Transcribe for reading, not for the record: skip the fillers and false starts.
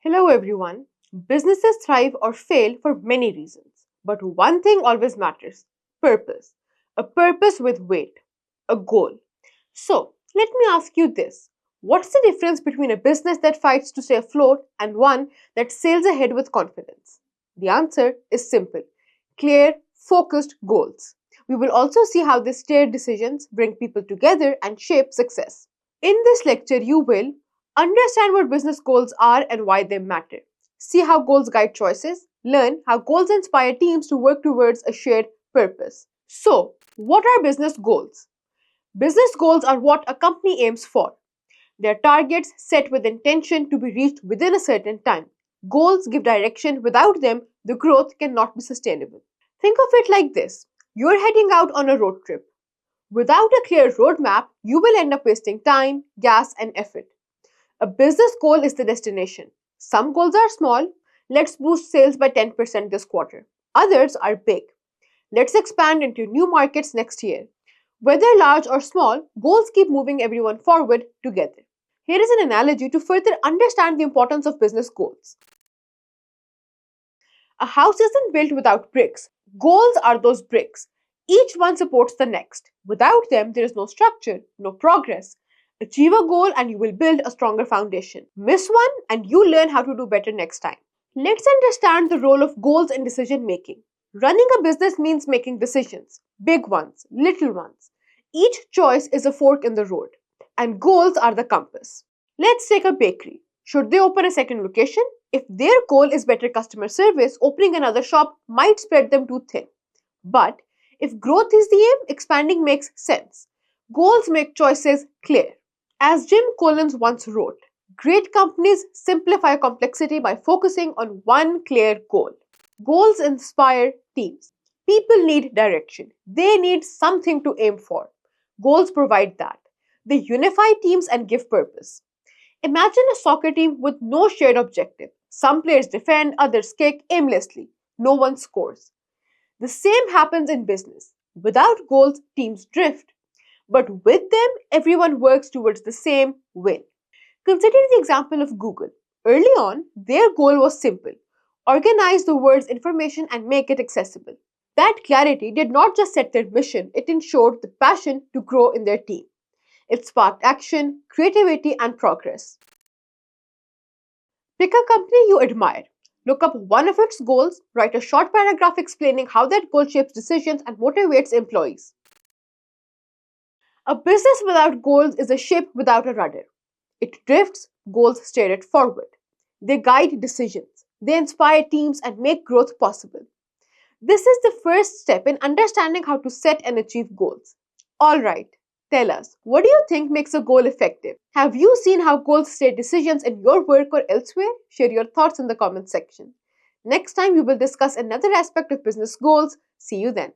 Hello everyone. Businesses thrive or fail for many reasons. But one thing always matters: purpose. A purpose with weight, a goal. So, let me ask you this: what's the difference between a business that fights to stay afloat and one that sails ahead with confidence? The answer is simple: clear, focused goals. We will also see how these steered decisions bring people together and shape success. In this lecture, you will understand what business goals are and why they matter. See how goals guide choices. Learn how goals inspire teams to work towards a shared purpose. So, what are business goals? Business goals are what a company aims for. They are targets set with intention to be reached within a certain time. Goals give direction. Without them, the growth cannot be sustainable. Think of it like this: you're heading out on a road trip. Without a clear roadmap, you will end up wasting time, gas, and effort. A business goal is the destination. Some goals are small. Let's boost sales by 10% this quarter. Others are big. Let's expand into new markets next year. Whether large or small, goals keep moving everyone forward together. Here is an analogy to further understand the importance of business goals. A house isn't built without bricks. Goals are those bricks. Each one supports the next. Without them, there is no structure, no progress. Achieve a goal and you will build a stronger foundation. Miss one and you learn how to do better next time. Let's understand the role of goals in decision making. Running a business means making decisions, big ones, little ones. Each choice is a fork in the road, and goals are the compass. Let's take a bakery. Should they open a second location? If their goal is better customer service, opening another shop might spread them too thin. But if growth is the aim, expanding makes sense. Goals make choices clear. As Jim Collins once wrote, great companies simplify complexity by focusing on one clear goal. Goals inspire teams. People need direction. They need something to aim for. Goals provide that. They unify teams and give purpose. Imagine a soccer team with no shared objective. Some players defend, others kick aimlessly. No one scores. The same happens in business. Without goals, teams drift. But with them, everyone works towards the same win. Consider the example of Google. Early on, their goal was simple: organize the world's information and make it accessible. That clarity did not just set their mission, it ensured the passion to grow in their team. It sparked action, creativity, and progress. Pick a company you admire. Look up one of its goals, write a short paragraph explaining how that goal shapes decisions and motivates employees. A business without goals is a ship without a rudder. It drifts, goals steer it forward. They guide decisions, they inspire teams and make growth possible. This is the first step in understanding how to set and achieve goals. Alright, tell us, what do you think makes a goal effective? Have you seen how goals steer decisions in your work or elsewhere? Share your thoughts in the comment section. Next time we will discuss another aspect of business goals. See you then.